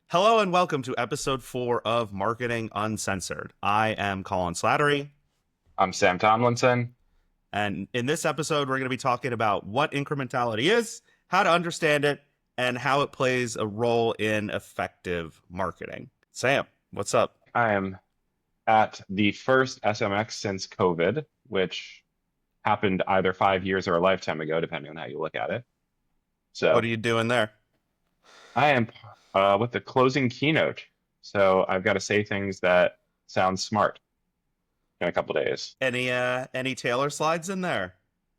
Hello and welcome to episode 4 of Marketing Uncensored. I am Collin Slattery, I'm Sam Tomlinson. and in this episode, we're going to be talking about what incrementality is, how to understand it, and how it plays a role in effective marketing. Sam, what's up? I am at the first SMX since COVID, which happened either 5 years or a lifetime ago, depending on how you look at it. What are So you doing there? I am with the closing keynote. So I've got to say things that sound smart in a couple days. Any Taylor slides in there?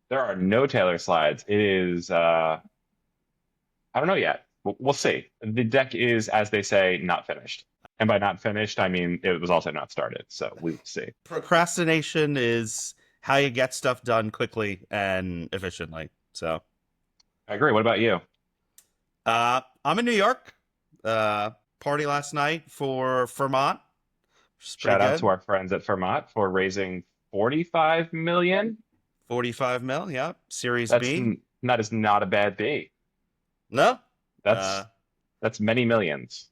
There are no Taylor slides. It is, I don't know yet. We'll see. The deck is, as they say, not finished. And by not finished, I mean it was also not started. So we will see. Procrastination is how you get stuff done quickly and efficiently. So, I agree. What about you? I'm in New York. Party last night for Vermont. Which is pretty Shout out good. to our friends at Vermont for raising 45 million. 45 mil, yeah. Series That's B. that is not a bad beat. No, That's that's many millions.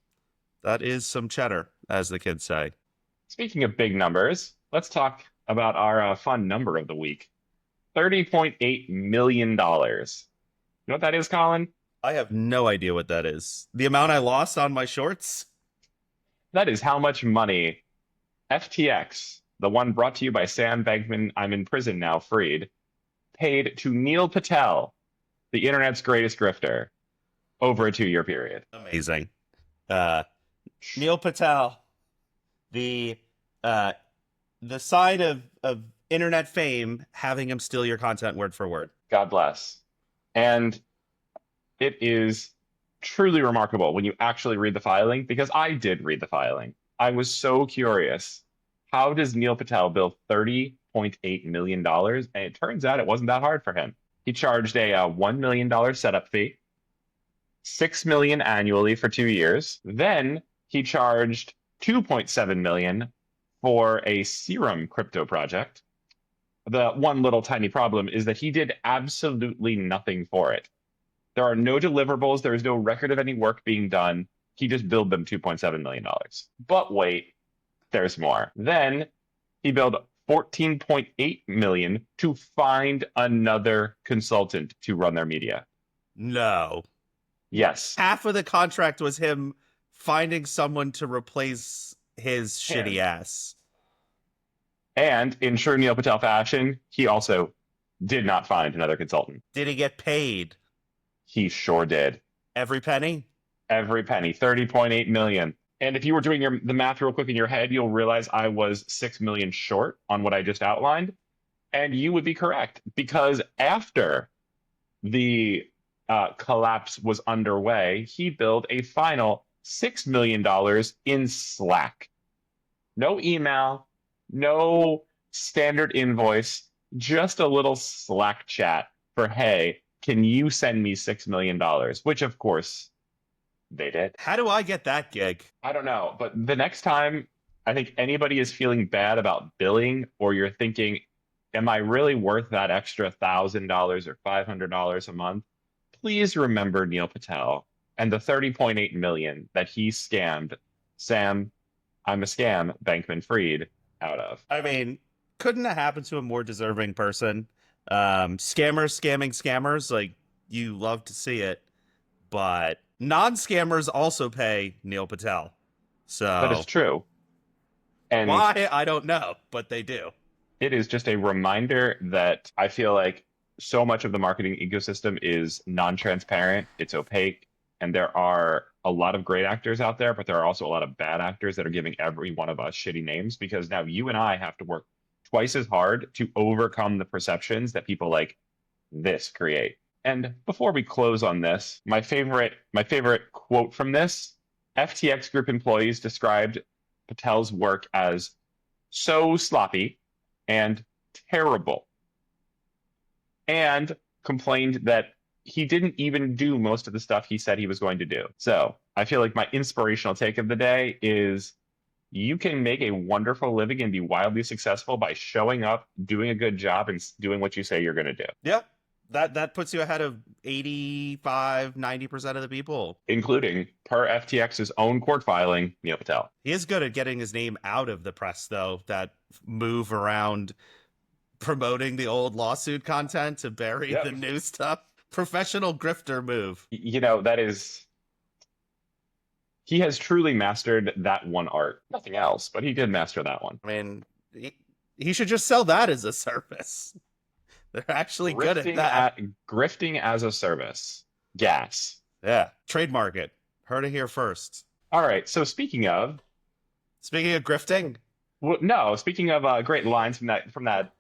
that is some cheddar, as the kids say. Speaking of big numbers, let's talk about our fun number of the week. $30.8 million. You know what that is, Colin? I have no idea what that is. The amount I lost on my shorts? That is how much money FTX, the one brought to you by Sam Bankman, I'm in prison now, freed, paid to Neil Patel, the internet's greatest grifter, over a 2-year period. Amazing. Uh, Neil Patel, the uh, the sign of internet fame, having him steal your content word for word. God bless. And it is truly remarkable when you actually read the filing, because I did read the filing. I was so curious. How does Neil Patel bill $30.8 million? And it turns out it wasn't that hard for him. He charged a $1 million setup fee, $6 million annually for 2 years. Then he charged $2.7 million for a Serum crypto project. The one little tiny problem is that he did absolutely nothing for it. There are no deliverables. There is no record of any work being done. He just billed them $2.7 million. But wait, there's more. Then he billed $14.8 million to find another consultant to run their media. No. Yes. Half of the contract was him finding someone to replace his shitty ass. And in true Neil Patel fashion, he also did not find another consultant. Did he get paid? He sure did. Every penny? Every penny, 30.8 million. And if you were doing the math real quick in your head, you'll realize I was 6 million short on what I just outlined. And you would be correct, because after the collapse was underway, he billed a final $6 million in Slack. No email, no standard invoice, just a little Slack chat for, hey, can you send me $6 million? Which, of course, they did. How do I get that gig? I don't know, but the next time I think anybody is feeling bad about billing, or you're thinking, am I really worth that extra $1,000 or $500 a month? Please remember Neil Patel and the 30.8 million that he scammed Sam, I'm a scam, Bankman Fried out of. I mean, couldn't that happen to a more deserving person? Scammers scamming scammers, like, you love to see it, but non-scammers also pay Neil Patel. So That is true. And why, I don't know, but they do. it is just a reminder that I feel like so much of the marketing ecosystem is non-transparent, it's opaque, and there are a lot of great actors out there, but there are also a lot of bad actors that are giving every one of us shitty names, because now you and I have to work twice as hard to overcome the perceptions that people like this create. And before we close on this, my favorite quote from this, FTX Group employees described Patel's work as so sloppy and terrible, and complained that he didn't even do most of the stuff he said he was going to do. So I feel like my inspirational take of the day is, you can make a wonderful living and be wildly successful by showing up, doing a good job, and doing what you say you're going to do. Yeah. That puts you ahead of 85-90% of the people. including per FTX's own court filing, Neil Patel. He is good at getting his name out of the press, though. That move around promoting the old lawsuit content to bury Yep. the new stuff. Professional grifter move. You know, that is, he has truly mastered that one art. Nothing else, but he did master that one. I mean, he should just sell that as a service. They're actually good at that. Grifting as a service. Gas. Yeah. Trademark it. Heard it here first. All right. So speaking of grifting. well, no, speaking of great lines from that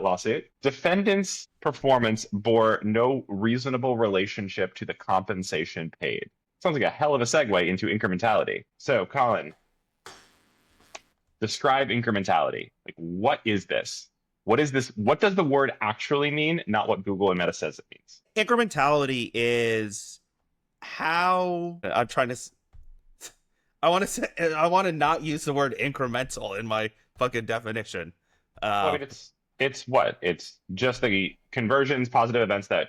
lawsuit, defendant's performance bore no reasonable relationship to the compensation paid. Sounds like a hell of a segue into incrementality. So, Collin, describe incrementality. Like, what is this? What is this? What does the word actually mean? Not what Google and Meta says it means. Incrementality is how I'm trying to. I want to not use the word incremental in my fucking definition. Well, I mean, it's what? It's just the conversions, positive events that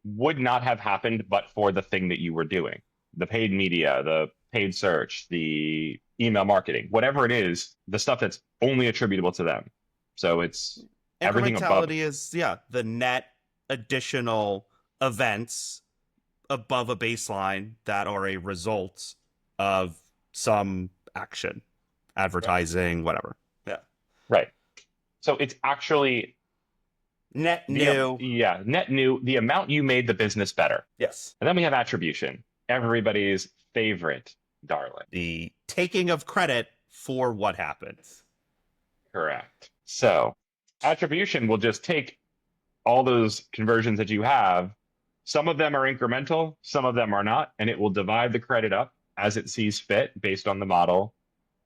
would not have happened but for the thing that you were doing. The paid media, the paid search, the email marketing, whatever it is, the stuff that's only attributable to them. So it's everything above. Incrementality is the net additional events above a baseline that are a result of some action, advertising, whatever. Yeah. Right. So it's actually net new. Net new, the amount you made the business better. Yes. And then we have attribution, everybody's favorite darling. The taking of credit for what happened. Correct. So attribution will just take all those conversions that you have. Some of them are incremental, some of them are not, and it will divide the credit up as it sees fit based on the model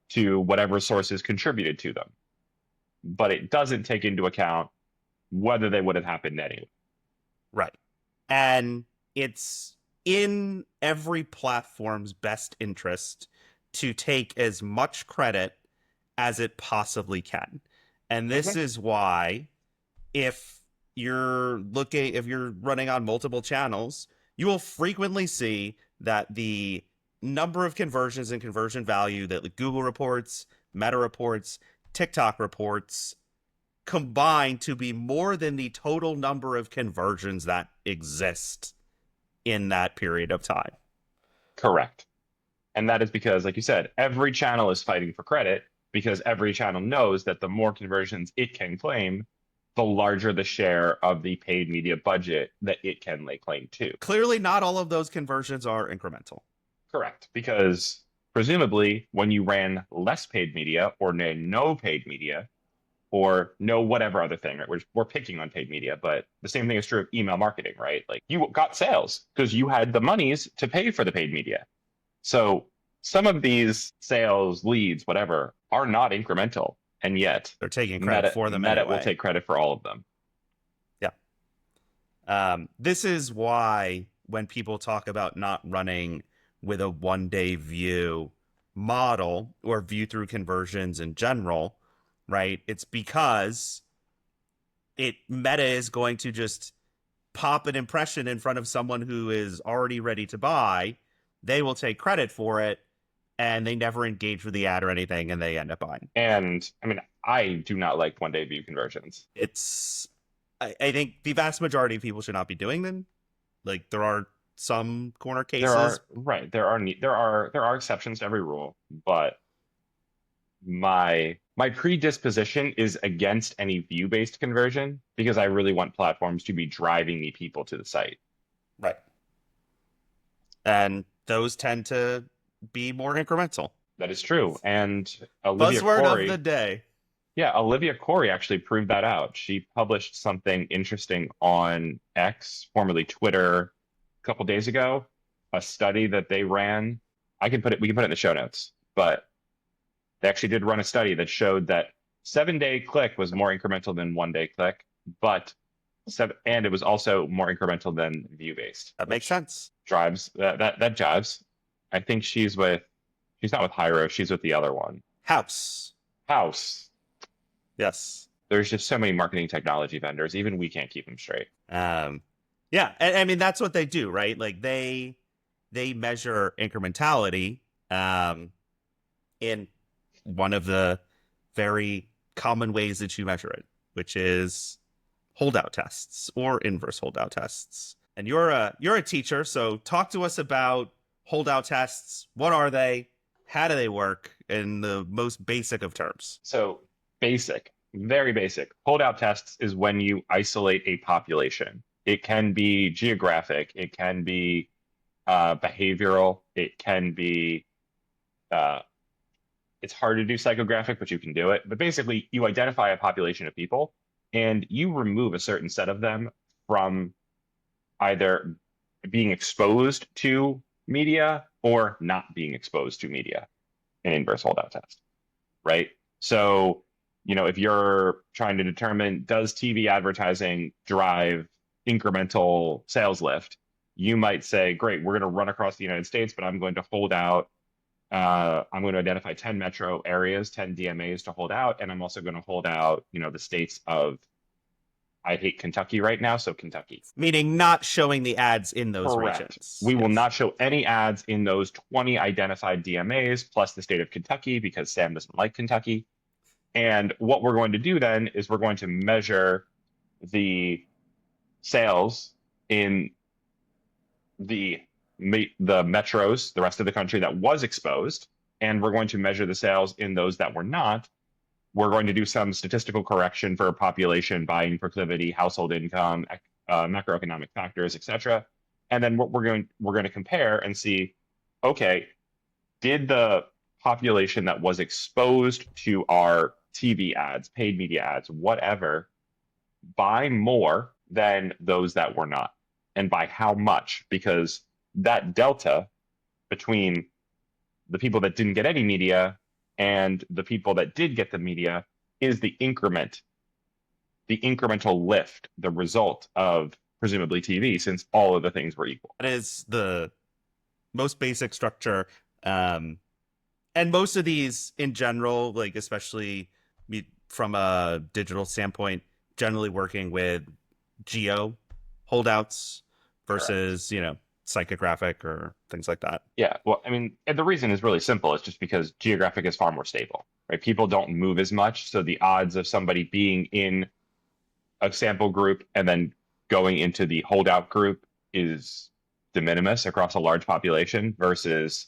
to whatever sources contributed to them. But it doesn't take into account whether they would have happened anyway. Right. And it's in every platform's best interest to take as much credit as it possibly can. And this is why if you're running on multiple channels, you will frequently see that the number of conversions and conversion value that Google reports, Meta reports, TikTok reports combine to be more than the total number of conversions that exist in that period of time. Correct. And that is because, like you said, every channel is fighting for credit because every channel knows that the more conversions it can claim, the larger the share of the paid media budget that it can lay claim to. Clearly, not all of those conversions are incremental. Correct. Because presumably, when you ran less paid media or no paid media or no whatever other thing, right? We're picking on paid media, but the same thing is true of email marketing, right? Like you got sales because you had the monies to pay for the paid media. So some of these sales, leads, whatever, are not incremental. And yet they're taking credit for them. Meta anyway. will take credit for all of them. Yeah. This is why when people talk about not running with a one-day view model or view through conversions in general, right? It's because Meta is going to just pop an impression in front of someone who is already ready to buy. They will take credit for it, and they never engage with the ad or anything, and they end up buying. And I mean, I do not like one-day view conversions. I think the vast majority of people should not be doing them. Like there are some corner cases. There are exceptions to every rule, but my predisposition is against any view-based conversion because I really want platforms to be driving me people to the site. Right. And those tend to be more incremental. That is true. And Olivia Buzzword Corey, of the day. Yeah, Olivia Corey actually proved that out. She published something interesting on X, formerly Twitter, a couple days ago. A study that they ran. We can put it in the show notes, but they actually did run a study that showed that 7-day click was more incremental than 1-day click, and it was also more incremental than view-based. That makes sense. Drives that jives. I think she's not with Hyro, she's with the other one. House. House. Yes. there's just so many marketing technology vendors. Even we can't keep them straight. Yeah, and I mean that's what they do, right? Like they measure incrementality in one of the very common ways that you measure it, which is holdout tests or inverse holdout tests. And you're a teacher, so talk to us about holdout tests. What are they? How do they work in the most basic of terms? So basic, very basic. Holdout tests is when you isolate a population. It can be geographic, it can be behavioral, it can be it's hard to do psychographic, but you can do it. But basically, you identify a population of people and you remove a certain set of them from either being exposed to media or not being exposed to media, an inverse holdout test, right? So, if you're trying to determine does TV advertising drive incremental sales lift, you might say, great, we're going to run across the United States, but I'm going to hold out. I'm going to identify 10 metro areas, 10 DMAs to hold out, and I'm also going to hold out, the states of, I hate Kentucky right now, so Kentucky. Meaning not showing the ads in those Correct. regions. We will Yes. not show any ads in those 20 identified DMAs plus the state of Kentucky because Sam doesn't like Kentucky. And what we're going to do then is we're going to measure the sales in the metros, the rest of the country that was exposed, and we're going to measure the sales in those that were not. We're going to do some statistical correction for population, buying proclivity, household income, macroeconomic factors, etc. And then what we're going to compare and see, okay, did the population that was exposed to our TV ads, paid media ads, whatever, buy more than those that were not? And by how much? Because that delta between the people that didn't get any media and the people that did get the media is the incremental lift, the result of presumably TV, since all of the things were equal. That is the most basic structure. And most of these in general, like especially from a digital standpoint, generally working with geo holdouts versus, psychographic or things like that. Yeah, well, I mean, and the reason is really simple. It's just because geographic is far more stable, right? People don't move as much, so the odds of somebody being in a sample group and then going into the holdout group is de minimis across a large population versus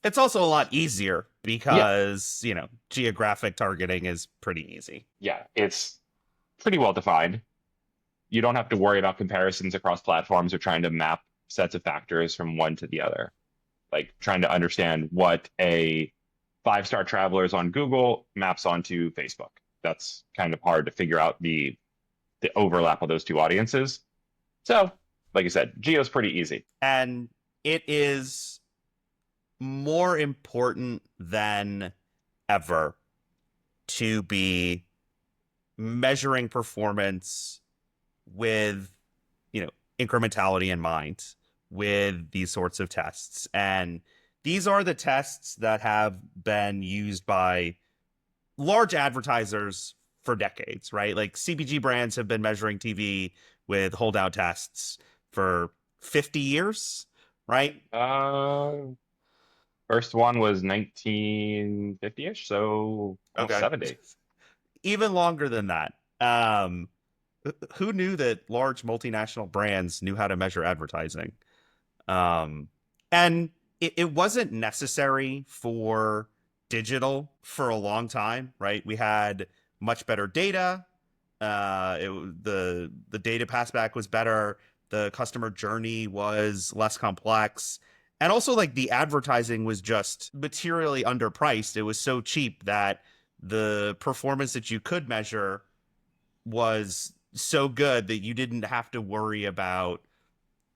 It's also a lot easier because, geographic targeting is pretty easy. yeah, it's pretty well defined. You don't have to worry about comparisons across platforms or trying to map sets of factors from one to the other. Like trying to understand what a 5-star traveler is on Google maps onto Facebook. That's kind of hard to figure out the overlap of those two audiences. So, like I said, geo's pretty easy. And it is more important than ever to be measuring performance with, incrementality in mind with these sorts of tests. And these are the tests that have been used by large advertisers for decades, right? Like CPG brands have been measuring TV with holdout tests for 50 years, right? First one was 1950-ish, so almost 70. Even longer than that. Who knew that large multinational brands knew how to measure advertising? And it wasn't necessary for digital for a long time, right? We had much better data. The data passback was better. The customer journey was less complex. And also, like, the advertising was just materially underpriced. It was so cheap that the performance that you could measure was so good that you didn't have to worry about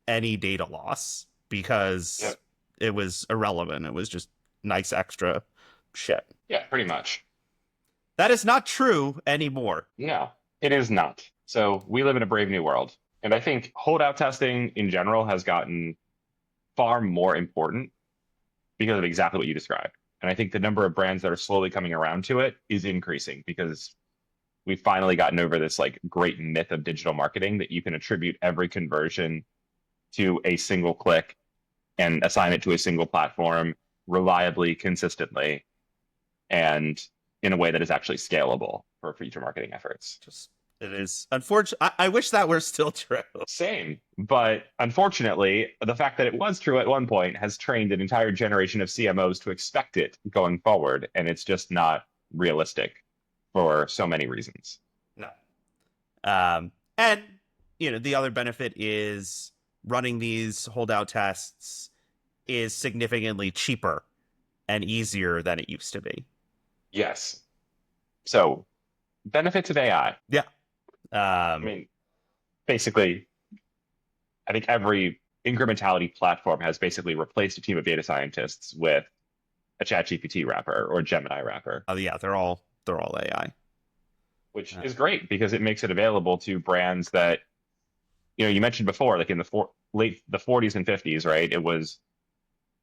any data loss because it was irrelevant. It was just nice extra shit. Yeah, pretty much. That is not true anymore. No, it is not. So we live in a brave new world. And I think holdout testing in general has gotten far more important because of exactly what you described. And I think the number of brands that are slowly coming around to it is increasing because we've finally gotten over this like great myth of digital marketing that you can attribute every conversion to a single click and assign it to a single platform reliably, consistently, and in a way that is actually scalable for future marketing efforts. Just it is unfortunate. I wish that were still true. Same. But unfortunately, the fact that it was true at one point has trained an entire generation of CMOs to expect it going forward. And it's just not realistic for so many reasons. No. And the other benefit is running these holdout tests is significantly cheaper and easier than it used to be. Yes. So, benefits of AI. Yeah. I mean, basically, I think every incrementality platform has basically replaced a team of data scientists with a ChatGPT wrapper or Gemini wrapper. Oh yeah, they're all AI, which is great because it makes it available to brands that, you mentioned before, like in the late the 40s and 50s, right? It was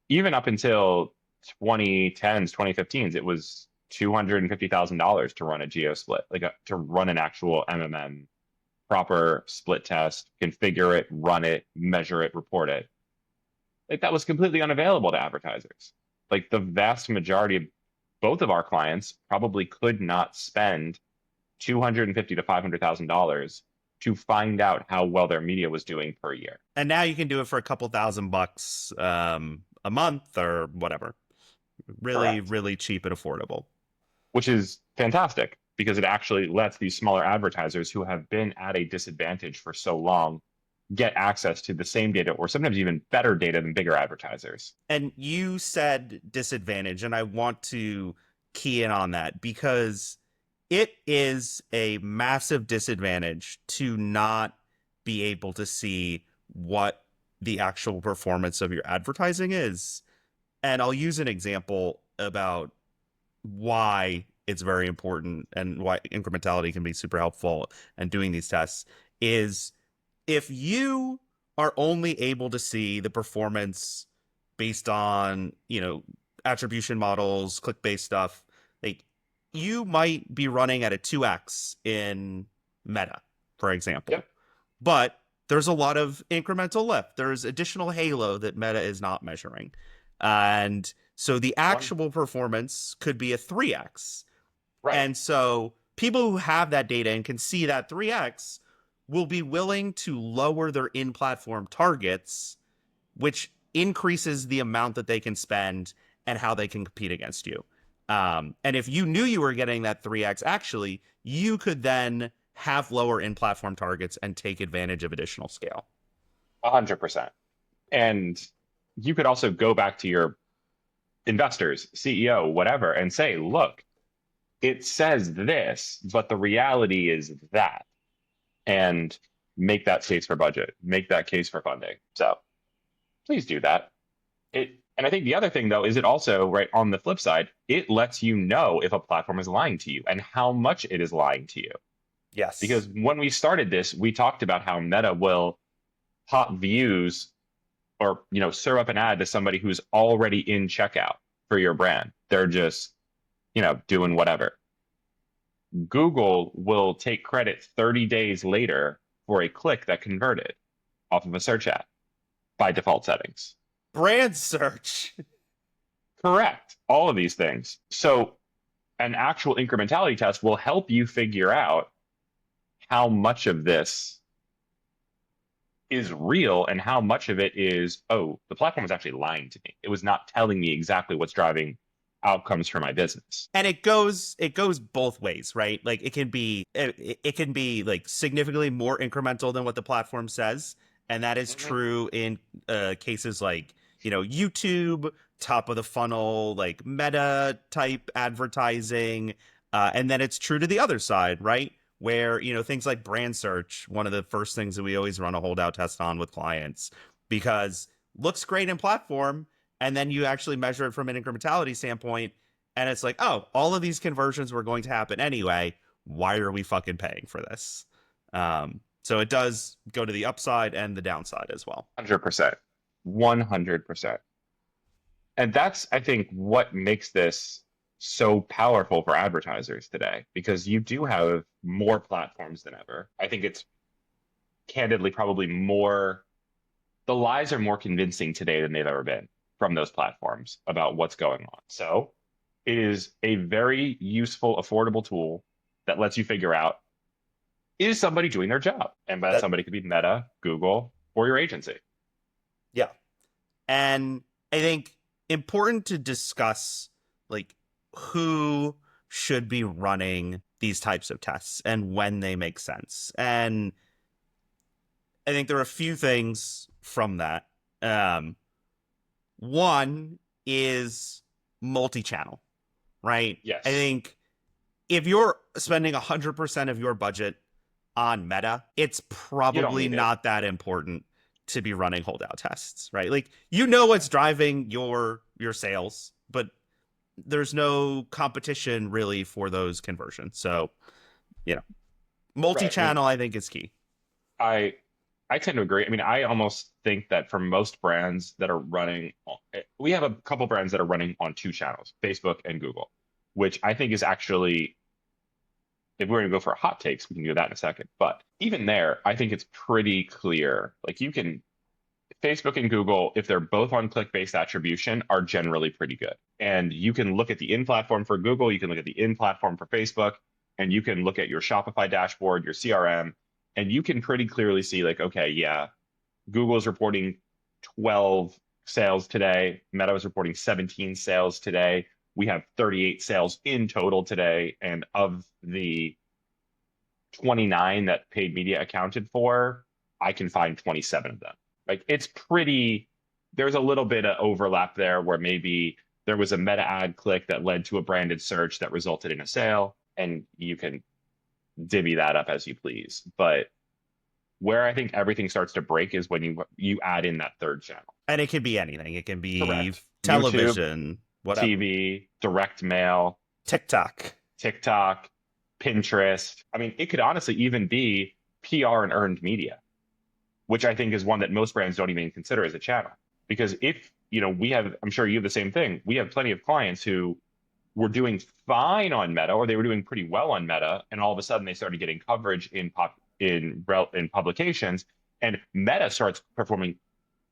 even up until 2010s, 2015s, it was $250,000 to run a geo split, like to run an actual MMM, proper split test, configure it, run it, measure it, report it. Like that was completely unavailable to advertisers. Like the vast majority of both of our clients probably could not spend $250,000 to $500,000 to find out how well their media was doing per year. And now you can do it for a couple $1,000 a month or whatever. Really, Correct. really cheap and affordable. Which is fantastic because it actually lets these smaller advertisers who have been at a disadvantage for so long get access to the same data or sometimes even better data than bigger advertisers. And you said disadvantage, and I want to key in on that because it is a massive disadvantage to not be able to see what the actual performance of your advertising is. And I'll use an example about why it's very important and why incrementality can be super helpful and doing these tests is if you are only able to see the performance based on, attribution models, click-based stuff, like you might be running at a 2x in Meta, for example. Yep. But there's a lot of incremental lift. There's additional halo that Meta is not measuring. And so the actual performance could be a 3x. Right. And so people who have that data and can see that 3x will be willing to lower their in-platform targets, which increases the amount that they can spend and how they can compete against you. And if you knew you were getting that 3x, actually, you could then have lower in-platform targets and take advantage of additional scale. 100%. And you could also go back to your investors, CEO, whatever, and say, look, it says this, but the reality is that. And make that case for budget, make that case for funding. So please do that. And I think the other thing, though, is it also, right, on the flip side, it lets you know if a platform is lying to you and how much it is lying to you. Yes. Because when we started this, we talked about how Meta will pop views or, serve up an ad to somebody who's already in checkout for your brand. They're just, doing whatever. Google will take credit 30 days later for a click that converted off of a search ad by default settings. Brand search. Correct. All of these things. So an actual incrementality test will help you figure out how much of this is real and how much of it is, oh, the platform was actually lying to me. It was not telling me exactly what's driving outcomes for my business. And it goes both ways, right? Like it can be like significantly more incremental than what the platform says, and that is true in cases like YouTube, top of the funnel, like Meta type advertising, and then it's true to the other side, right? Where things like brand search, one of the first things that we always run a holdout test on with clients, because looks great in platform. And then you actually measure it from an incrementality standpoint, and it's like, oh, all of these conversions were going to happen anyway. Why are we fucking paying for this? So it does go to the upside and the downside as well. 100%. 100%. And that's, I think, what makes this so powerful for advertisers today because you do have more platforms than ever. I think it's candidly probably more, the lies are more convincing today than they've ever been from those platforms about what's going on. So it is a very useful, affordable tool that lets you figure out, is somebody doing their job? And that That somebody could be Meta, Google, or your agency. yeah. And I think important to discuss like who should be running these types of tests and when they make sense. And I think there are a few things from that. One is multi-channel, right? I Yes. think if you're spending 100% of your budget on Meta, it's You don't probably need it. not that important to be running holdout tests, right? Like you know what's driving your sales, but there's no competition really for those conversions. So, you know, Right. I mean, multi-channel I think is key. I I tend to agree. I mean, I almost think that for most brands that are running, we have a couple brands that are running on two channels, Facebook and Google, which I think is actually, if we're going to go for hot takes, we can do that in a second. But even there, I think it's pretty clear. Like you can, Facebook and Google, if they're both on click-based attribution, are generally pretty good. And you can look at the in-platform for Google, you can look at the in-platform for Facebook, and you can look at your Shopify dashboard, your CRM, and you can pretty clearly see like, okay, yeah, Google is reporting 12 sales today. Meta is reporting 17 sales today. We have 38 sales in total today. And of the 29 that paid media accounted for, I can find 27 of them. Like it's pretty, there's a little bit of overlap there where maybe there was a meta ad click that led to a branded search that resulted in a sale, and you can divvy that up as you please. But where I think everything starts to break is when you add in that third channel. And it can be anything. It can be Correct. YouTube, television, whatever. TV, direct mail, TikTok. TikTok, Pinterest. I mean, it could honestly even be PR and earned media, which I think is one that most brands don't even consider as a channel. Because if, we have, I'm sure you have the same thing. We have plenty of clients who were doing fine on Meta, or they were doing pretty well on Meta, and all of a sudden they started getting coverage in publications, and Meta starts performing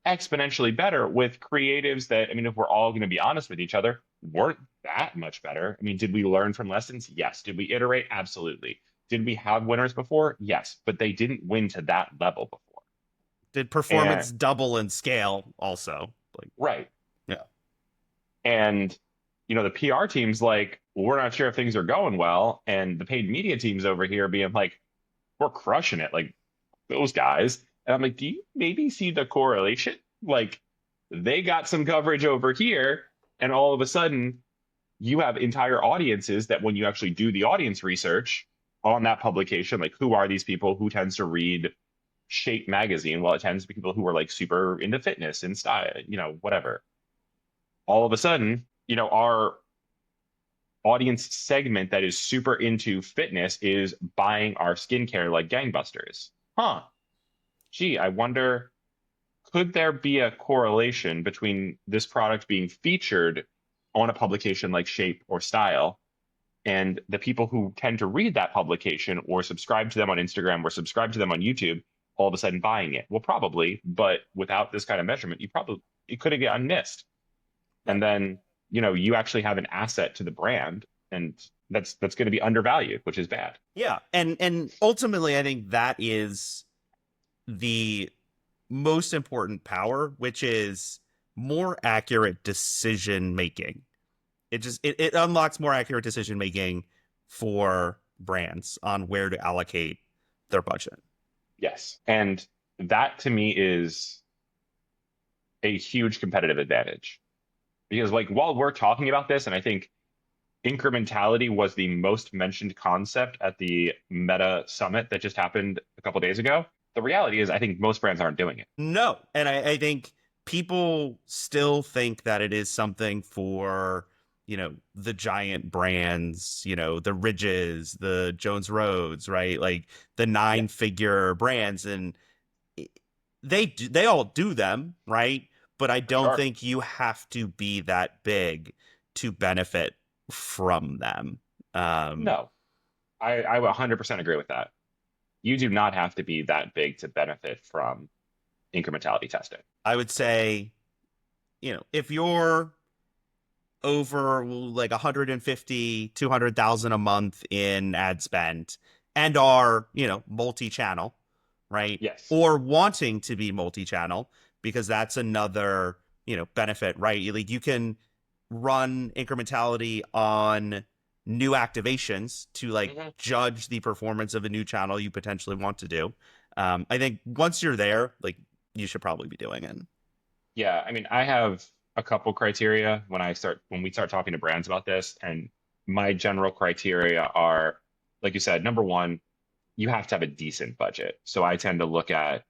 exponentially better with creatives that, I mean, if we're all going to be honest with each other, weren't that much better. I mean, did we learn from lessons? Yes. Did we iterate? Absolutely. Did we have winners before? Yes, but they didn't win to that level before. Did And performance double in scale also? Like, right. yeah. And the PR team's like, well, we're not sure if things are going well. And the paid media teams over here being like, we're crushing it, like those guys. And I'm like, do you maybe see the correlation? Like they got some coverage over here, and all of a sudden you have entire audiences that when you actually do the audience research on that publication, like who are these people, who tends to read Shape magazine? Well, it tends to be people who are like super into fitness and style, whatever. All of a sudden, our audience segment that is super into fitness is buying our skincare like gangbusters. Huh. Gee, I wonder, could there be a correlation between this product being featured on a publication like Shape or Style and the people who tend to read that publication or subscribe to them on Instagram or subscribe to them on YouTube all of a sudden buying it? Well, probably, but without this kind of measurement, it couldn't get unmissed. Right. And then, you actually have an asset to the brand, and that's going to be undervalued, which is bad. Yeah. And ultimately I think that is the most important power, which is more accurate decision making. It unlocks more accurate decision making for brands on where to allocate their budget. Yes. And that to me is a huge competitive advantage. Because like while we're talking about this, and I think incrementality was the most mentioned concept at the Meta Summit that just happened a couple days ago, the reality is I think most brands aren't doing it. No. And I think people still think that it is something for, the giant brands, the Ridges, the Jones Roads, right? Like the Yeah, 9-figure brands. And they all do them, right? But I for don't sure. think you have to be that big to benefit from them. Um, No, I 100% agree with that. You do not have to be that big to benefit from incrementality testing. I would say, if you're over like 150, 200,000 a month in ad spend and are, multi-channel, right? Yes. Or wanting to be multi-channel, because that's another, benefit, right? Like you can run incrementality on new activations to like Mhm. judge the performance of a new channel you potentially want to do. I think once you're there, like you should probably be doing it. Yeah, I mean, I have a couple criteria when we start talking to brands about this, and my general criteria are, like you said, number one, you have to have a decent budget. So I tend to look at,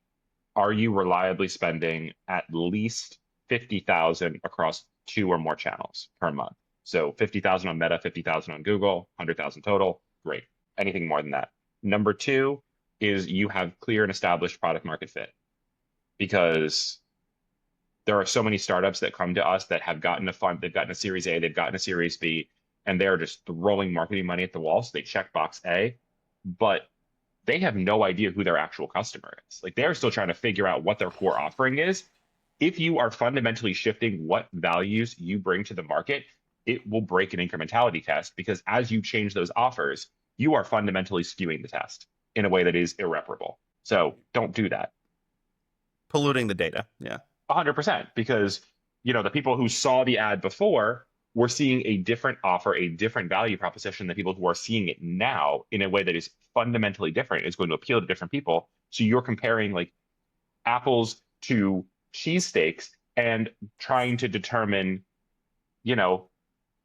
are you reliably spending at least 50,000 across two or more channels per month? So 50,000 on Meta, 50,000 on Google, 100,000 total. Great. Anything more than that. Number two is you have clear and established product market fit, because there are so many startups that come to us that have gotten a fund, they've gotten a Series A, they've gotten a Series B, and they're just throwing marketing money at the wall. So they check box A, but they have no idea who their actual customer is. Like they're still trying to figure out what their core offering is. If you are fundamentally shifting what values you bring to the market, it will break an incrementality test, because as you change those offers, you are fundamentally skewing the test in a way that is irreparable. So don't do that. Polluting the data. Yeah. 100%, because the people who saw the ad before were seeing a different offer, a different value proposition than people who are seeing it now in a way that is fundamentally different. It's going to appeal to different people. So you're comparing like apples to cheesesteaks and trying to determine, you know,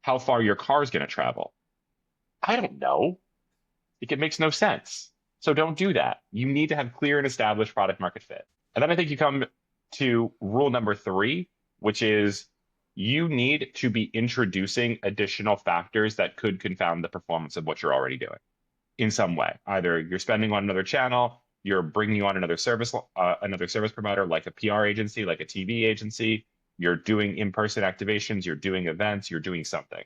how far your car is going to travel. I don't know. Like, it makes no sense. So don't do that. You need to have clear and established product market fit. And then I think you come to rule number three, which is you need to be introducing additional factors that could confound the performance of what you're already doing in some way. Either you're spending on another channel, you're bringing on another service provider like a PR agency, like a TV agency, you're doing in-person activations, you're doing events, you're doing something.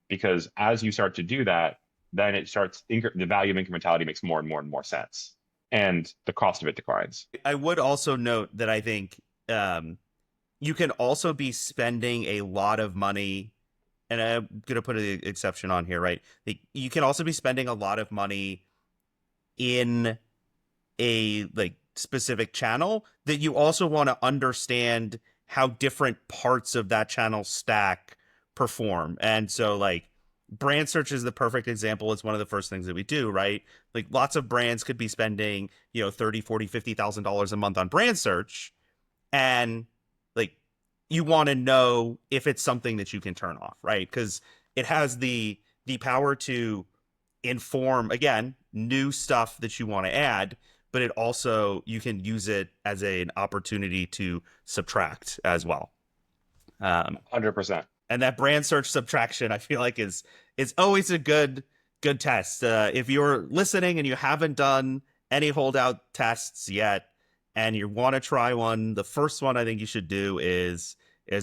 Because as you start to do that, then the value of incrementality makes more and more and more sense, and the cost of it declines. I would also note that I think you can also be spending a lot of money, and I'm going to put an exception on here, right? Like, you can also be spending a lot of money in a like specific channel that you also want to understand how different parts of that channel stack perform. And so like brand search is the perfect example. It's one of the first things that we do, right? Like lots of brands could be spending, 30, 40, $50,000 a month on brand search, and like you want to know if it's something that you can turn off, right? Because it has the power to inform, again, new stuff that you want to add, but it also, you can use it as an opportunity to subtract as well. 100%. And that brand search subtraction, I feel like is always a good test. If you're listening and you haven't done any holdout tests yet, and you want to try one, the first one I think you should do is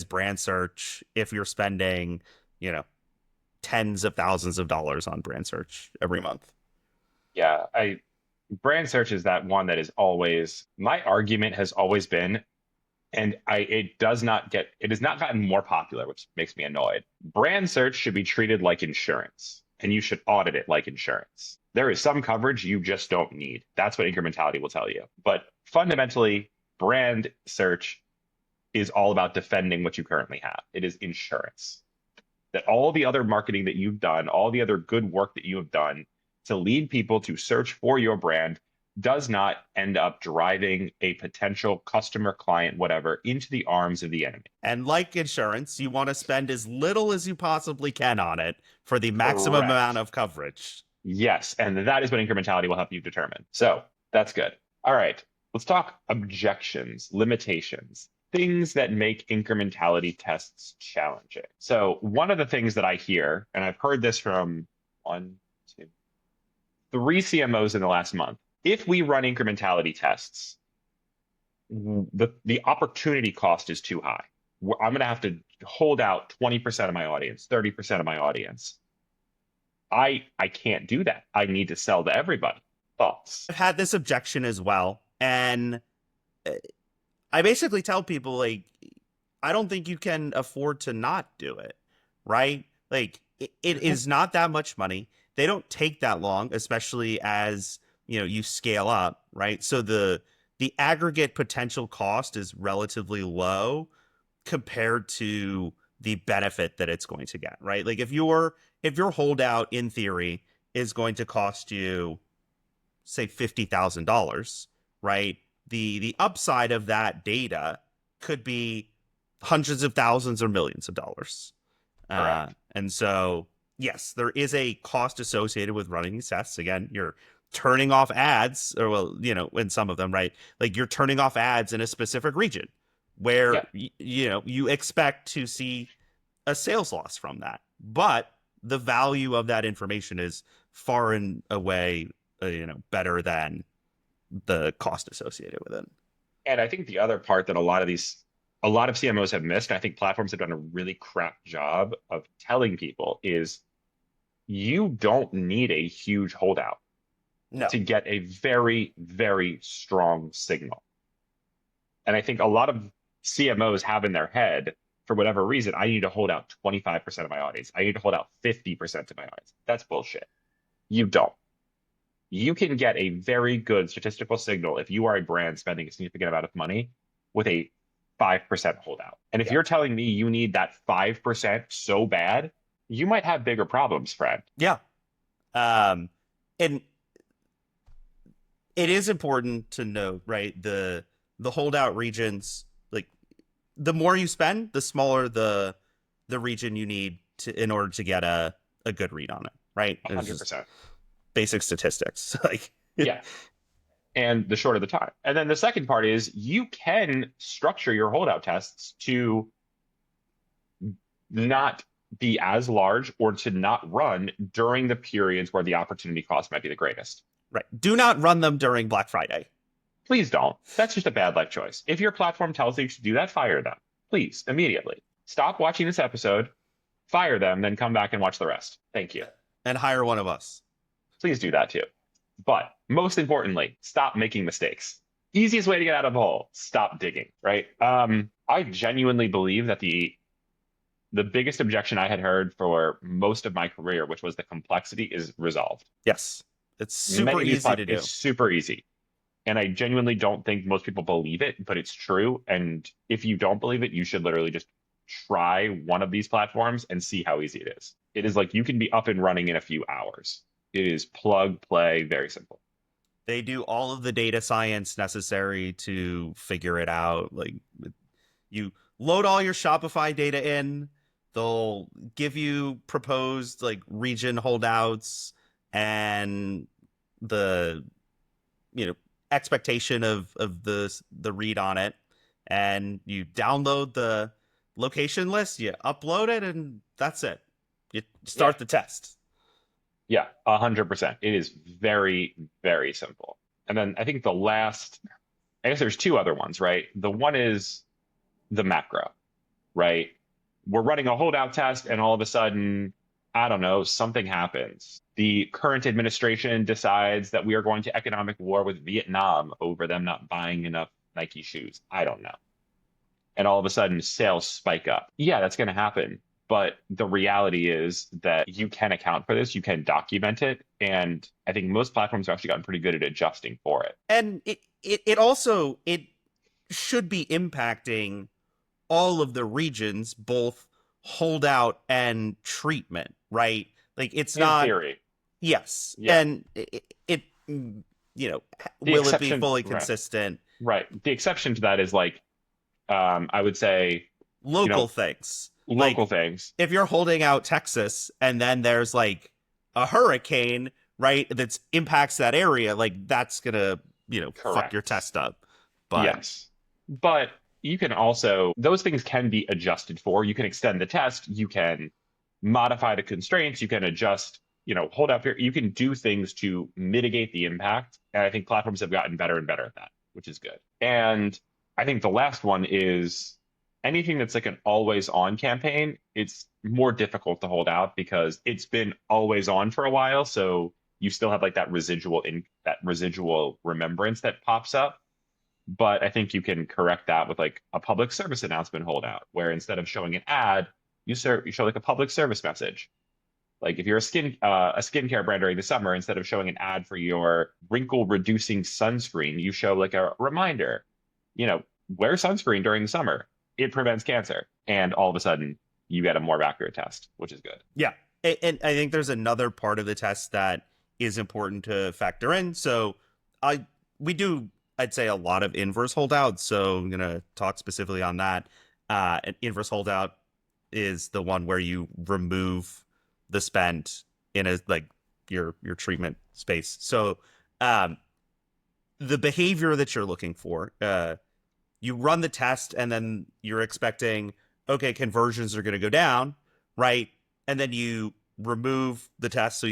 brand search. If you're spending, tens of thousands of dollars on brand search every month. Yeah, I brand search is that one that is always my argument has always been, and it has not gotten more popular, which makes me annoyed. Brand search should be treated like insurance, and you should audit it like insurance. There is some coverage you just don't need. That's what incrementality will tell you. But fundamentally, brand search is all about defending what you currently have. It is insurance. That all the other marketing that you've done, all the other good work that you have done to lead people to search for your brand does not end up driving a potential customer, client, whatever, into the arms of the enemy. And like insurance, you want to spend as little as you possibly can on it for the maximum amount Correct. of coverage. Yes, and that is what incrementality will help you determine. So that's good. All right, let's talk objections, limitations, things that make incrementality tests challenging. So one of the things that I hear, and I've heard this from one, two, three CMOs in the last month, if we run incrementality tests, the opportunity cost is too high. I'm going to have to hold out 20% of my audience, 30% of my audience. I can't do that. I need to sell to everybody. Thoughts? I've had this objection as well, and I basically tell people like, I don't think you can afford to not do it, right? Like it is not that much money. They don't take that long, especially as you scale up, right? So the aggregate potential cost is relatively low compared to the benefit that it's going to get, right? Like if your holdout in theory is going to cost you say $50,000, right? The upside of that data could be hundreds of thousands or millions of dollars. Correct. And so, yes, there is a cost associated with running these tests. Again, you're turning off ads, or well, in some of them, right? Like you're turning off ads in a specific region where Yeah. you expect to see a sales loss from that, but the value of that information is far and away, better than the cost associated with it. And I think the other part that a lot of CMOs have missed, and I think platforms have done a really crap job of telling people, is you don't need a huge holdout No. to get a very, very strong signal. And I think a lot of CMOs have in their head, for whatever reason, I need to hold out 25% of my audience. I need to hold out 50% of my audience. That's bullshit. You don't. You can get a very good statistical signal if you are a brand spending a significant amount of money with a 5% holdout. And if Yeah. you're telling me you need that 5% so bad, you might have bigger problems, friend. Yeah. And it is important to note, right? The holdout regions, like the more you spend, the smaller the region you need to in order to get a good read on it, right? It's just 100%. basic statistics. Like Yeah. And the shorter the time. And then the second part is you can structure your holdout tests to not be as large or to not run during the periods where the opportunity cost might be the greatest. right. Do not run them during Black Friday. Please don't. That's just a bad life choice. If your platform tells you to do that, fire them. Please, immediately. Stop watching this episode, fire them, then come back and watch the rest. Thank you. And hire one of us. Please do that too. But most importantly, stop making mistakes. Easiest way to get out of a hole, stop digging, right? I genuinely believe that the biggest objection I had heard for most of my career, which was the complexity, is resolved. Yes. It's super Many of these easy to do. It's super easy. And I genuinely don't think most people believe it, but it's true. And if you don't believe it, you should literally just try one of these platforms and see how easy it is. It is like you can be up and running in a few hours. It is plug, play, very simple. They do all of the data science necessary to figure it out. Like you load all your Shopify data in, they'll give you proposed like region holdouts and the expectation of the read on it, and you download the location list, you upload it, and that's it. You start the test. Yeah, 100%. It is very, very simple. And then I think I guess there's two other ones, right? The one is the macro, right? We're running a holdout test and all of a sudden, I don't know, something happens. The current administration decides that we are going to economic war with Vietnam over them not buying enough Nike shoes. I don't know. And all of a sudden sales spike up. Yeah, that's going to happen. But the reality is that you can account for this, you can document it, and I think most platforms have actually gotten pretty good at adjusting for it. And it also should be impacting all of the regions, both holdout and treatment, right? Like it's not in theory. Yes. Yeah. And it will it be fully consistent? Right. The exception to that is like I would say local things. Local things. If you're holding out Texas and then there's like a hurricane, right, that impacts that area, like that's gonna, fuck your test up. But yes. But you can also, those things can be adjusted for. You can extend the test, you can modify the constraints, you can adjust, hold out here. You can do things to mitigate the impact. And I think platforms have gotten better and better at that, which is good. And I think the last one is anything that's like an always on campaign, it's more difficult to hold out because it's been always on for a while. So you still have like that residual remembrance that pops up. But I think you can correct that with like a public service announcement holdout, where instead of showing an ad, you show like a public service message. Like if you're a skincare brand during the summer, instead of showing an ad for your wrinkle reducing sunscreen, you show like a reminder, you know, wear sunscreen during the summer. It prevents cancer. And all of a sudden you get a more accurate test, which is good. Yeah. And I think there's another part of the test that is important to factor in. So we do, I'd say, a lot of inverse holdouts. So I'm going to talk specifically on that. An inverse holdout is the one where you remove the spend in a like your treatment space. So the behavior that you're looking for, you run the test and then you're expecting, okay, conversions are going to go down, right? And then you remove the test. So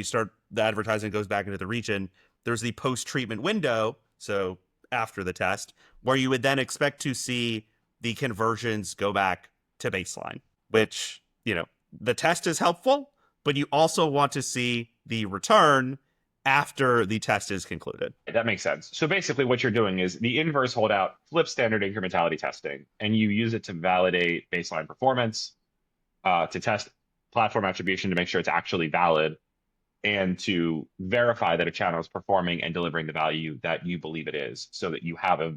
the advertising goes back into the region. There's the post-treatment window. So after the test, where you would then expect to see the conversions go back to baseline, which, the test is helpful, but you also want to see the return after the test is concluded. That makes sense. So basically what you're doing is the inverse holdout flips standard incrementality testing, and you use it to validate baseline performance, to test platform attribution to make sure it's actually valid, and to verify that a channel is performing and delivering the value that you believe it is, so that you have a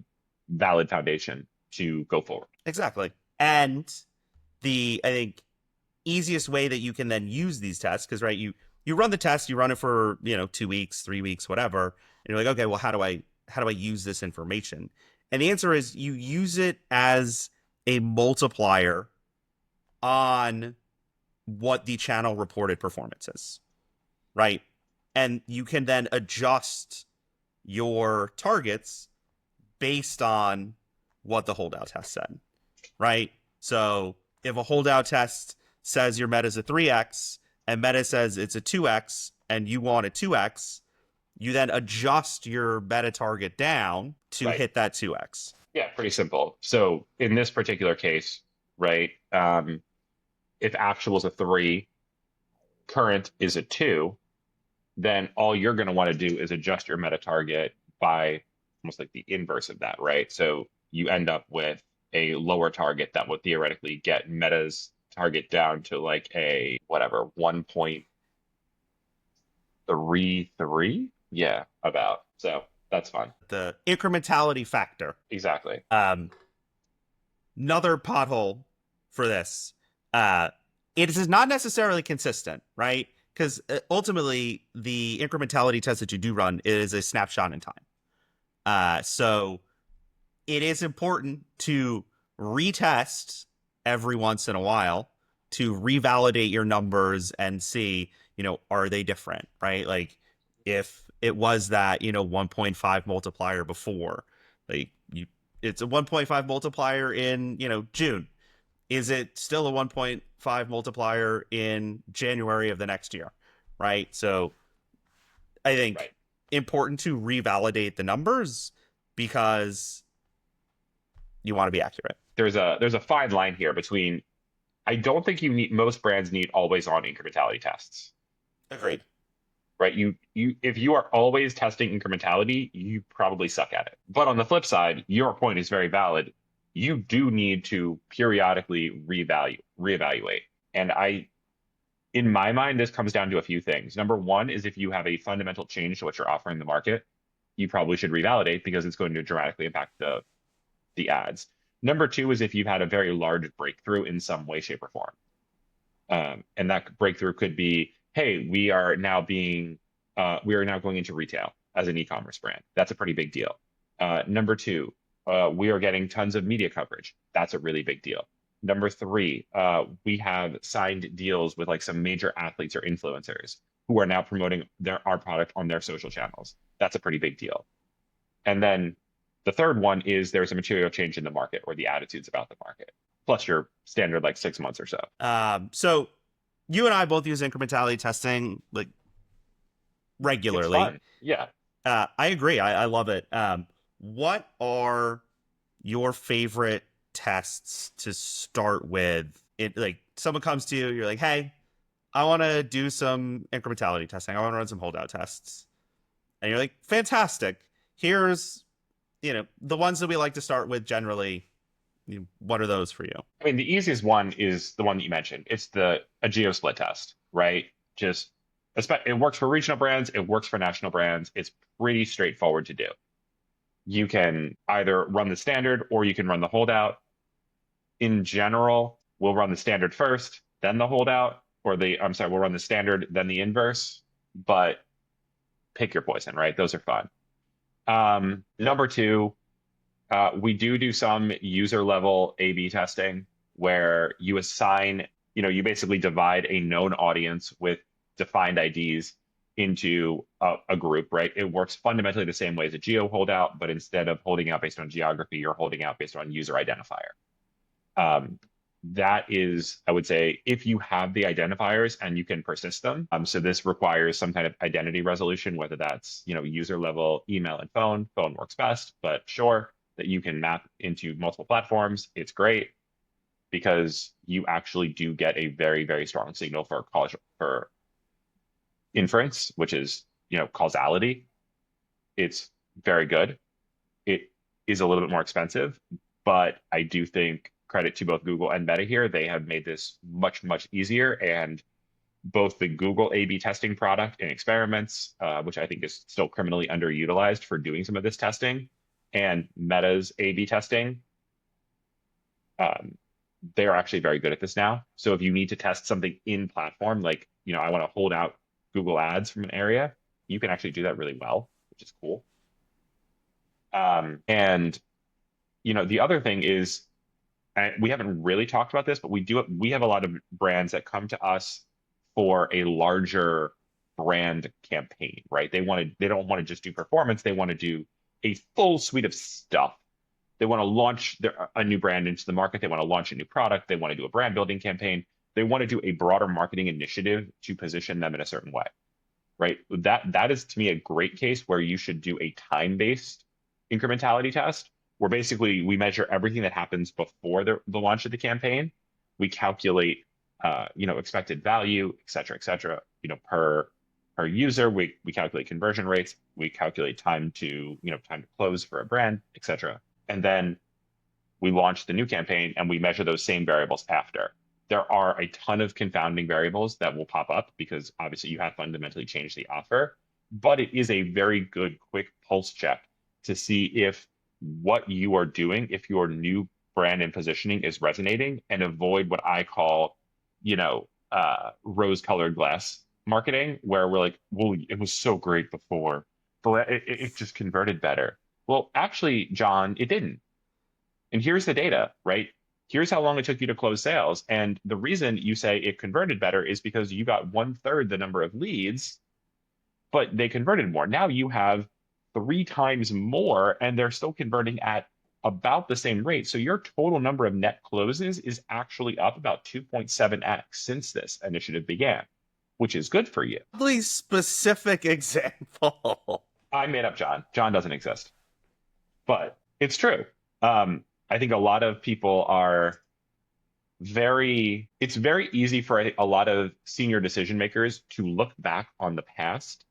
valid foundation to go forward. Exactly. And I think, easiest way that you can then use these tests, because, right, you run the test, you run it for, 2 weeks, 3 weeks, whatever, and you're like, okay, well, how do I use this information? And the answer is you use it as a multiplier on what the channel reported performance is, right? And you can then adjust your targets based on what the holdout test said, right? So if a holdout test says your meta is a 3x and meta says it's a 2x and you want a 2x, you then adjust your meta target down to hit that 2x. Yeah, pretty simple. So in this particular case, right, if actual is a 3, current is a 2, then all you're going to want to do is adjust your meta target by almost like the inverse of that, right? So you end up with a lower target that would theoretically get meta's target down to like a whatever 1.33. Yeah, about. So that's fine. The incrementality factor. Exactly. Another pothole for this. It is not necessarily consistent, right? Because ultimately the incrementality test that you do run is a snapshot in time. So it is important to retest every once in a while to revalidate your numbers and see, are they different, right? Like if it was that, 1.5 multiplier before, like it's a 1.5 multiplier in, June. Is it still a 1.5 multiplier in January of the next year, right? So I think important to revalidate the numbers because you want to be accurate. There's a fine line here between, I don't think most brands need always on incrementality tests. Agreed. Right? If you are always testing incrementality, you probably suck at it. But on the flip side, your point is very valid. You do need to periodically reevaluate. And in my mind, this comes down to a few things. Number one is if you have a fundamental change to what you're offering the market, you probably should revalidate because it's going to dramatically impact the ads. Number two is if you've had a very large breakthrough in some way, shape, or form. And that breakthrough could be, hey, we are now going into retail as an e-commerce brand. That's a pretty big deal. Number two, we are getting tons of media coverage. That's a really big deal. Number three, we have signed deals with like some major athletes or influencers who are now promoting our product on their social channels. That's a pretty big deal. And then the third one is there's a material change in the market or the attitudes about the market, plus your standard like 6 months or so. So you and I both use incrementality testing like regularly. It's fun. Yeah. I agree. I love it. What are your favorite tests to start with. It like someone comes to you, you're like, hey, I want to do some incrementality testing. I want to run some holdout tests. And you're like, fantastic. Here's, the ones that we like to start with generally. What are those for you? I mean, the easiest one is the one that you mentioned. It's a geo split test, right? Just it works for regional brands, it works for national brands. It's pretty straightforward to do. You can either run the standard or you can run the holdout. In general, we'll run the standard first, then the holdout, we'll run the standard, then the inverse, but pick your poison, right? Those are fun. Number two, we do some user level A/B testing where you assign, you basically divide a known audience with defined IDs into a group, right? It works fundamentally the same way as a geo holdout, but instead of holding out based on geography, you're holding out based on user identifier. That is, I would say, if you have the identifiers and you can persist them. So this requires some kind of identity resolution, whether that's, user level email and phone. Phone works best, but sure, that you can map into multiple platforms. It's great because you actually do get a very, very strong signal for inference, which is, causality. It's very good. It is a little bit more expensive, but I do think credit to both Google and Meta here. They have made this much, much easier. And both the Google A/B testing product in experiments, which I think is still criminally underutilized for doing some of this testing, and Meta's A/B testing, they're actually very good at this now. So if you need to test something in platform, like, I want to hold out Google Ads from an area, you can actually do that really well, which is cool. And, the other thing is, and we haven't really talked about this, but we have a lot of brands that come to us for a larger brand campaign, right? They don't want to just do performance. They want to do a full suite of stuff. They want to launch a new brand into the market. They want to launch a new product. They want to do a brand building campaign. They want to do a broader marketing initiative to position them in a certain way, right? That is, to me, a great case where you should do a time-based incrementality test, where basically we measure everything that happens before the launch of the campaign. We calculate, expected value, et cetera, per user. We calculate conversion rates. We calculate time to close for a brand, et cetera. And then we launch the new campaign and we measure those same variables after. There are a ton of confounding variables that will pop up because obviously you have fundamentally changed the offer, but it is a very good quick pulse check to see if what you are doing, if your new brand and positioning is resonating, and avoid what I call, rose-colored glass marketing, where we're like, well, it was so great before, but it just converted better. Well, actually, John, it didn't. And here's the data, right? Here's how long it took you to close sales. And the reason you say it converted better is because you got 1/3 the number of leads, but they converted more. Now you have 3 times more, and they're still converting at about the same rate. So your total number of net closes is actually up about 2.7x since this initiative began, which is good for you. Really specific example. I made up John. John doesn't exist, but it's true. I think a lot of people it's very easy for a lot of senior decision makers to look back on the past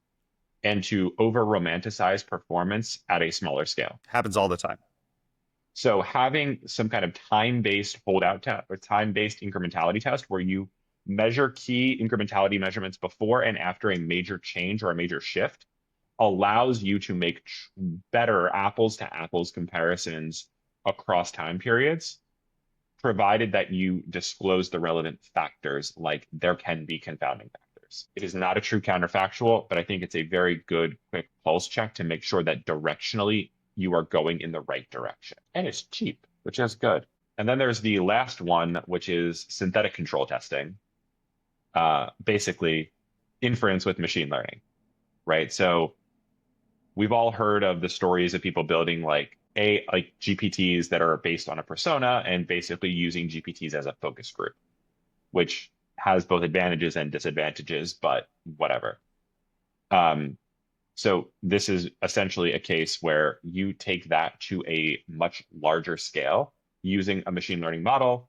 and to over romanticize performance at a smaller scale. Happens all the time. So having some kind of time-based holdout test or time-based incrementality test where you measure key incrementality measurements before and after a major change or a major shift allows you to make better apples to apples comparisons across time periods, provided that you disclose the relevant factors, like there can be confounding factors. It is not a true counterfactual, but I think it's a very good quick pulse check to make sure that directionally you are going in the right direction. And it's cheap, which is good. And then there's the last one, which is synthetic control testing. Basically, inference with machine learning, right? So we've all heard of the stories of people building like GPTs that are based on a persona and basically using GPTs as a focus group, which has both advantages and disadvantages, but whatever. So this is essentially a case where you take that to a much larger scale using a machine learning model,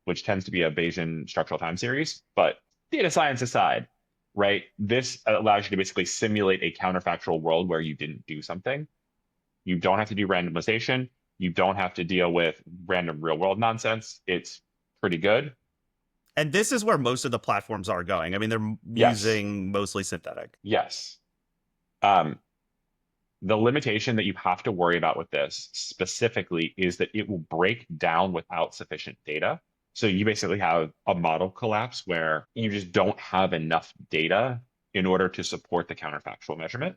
which tends to be a Bayesian structural time series. But data science aside, right, this allows you to basically simulate a counterfactual world where you didn't do something. You don't have to do randomization. You don't have to deal with random real world nonsense. It's pretty good. And this is where most of the platforms are going. I mean, they're Yes. using mostly synthetic. Yes. Um, the limitation that you have to worry about with this specifically is that it will break down without sufficient data. So you basically have a model collapse where you just don't have enough data in order to support the counterfactual measurement.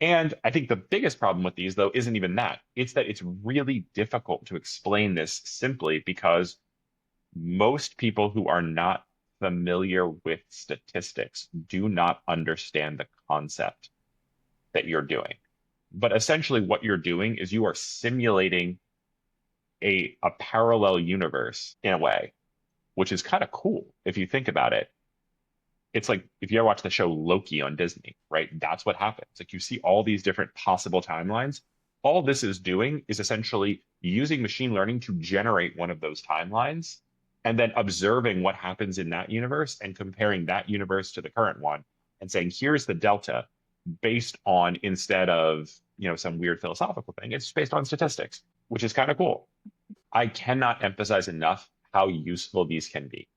And I think the biggest problem with these, though, isn't even that. It's that it's really difficult to explain this simply because most people who are not familiar with statistics do not understand the concept that you're doing. But essentially, what you're doing is you are simulating a parallel universe in a way, which is kind of cool if you think about it. It's like if you ever watch the show Loki on Disney, right? That's what happens. Like you see all these different possible timelines. All this is doing is essentially using machine learning to generate one of those timelines and then observing what happens in that universe and comparing that universe to the current one and saying, here's the delta based on, instead of, some weird philosophical thing, it's based on statistics, which is kind of cool. I cannot emphasize enough how useful these can be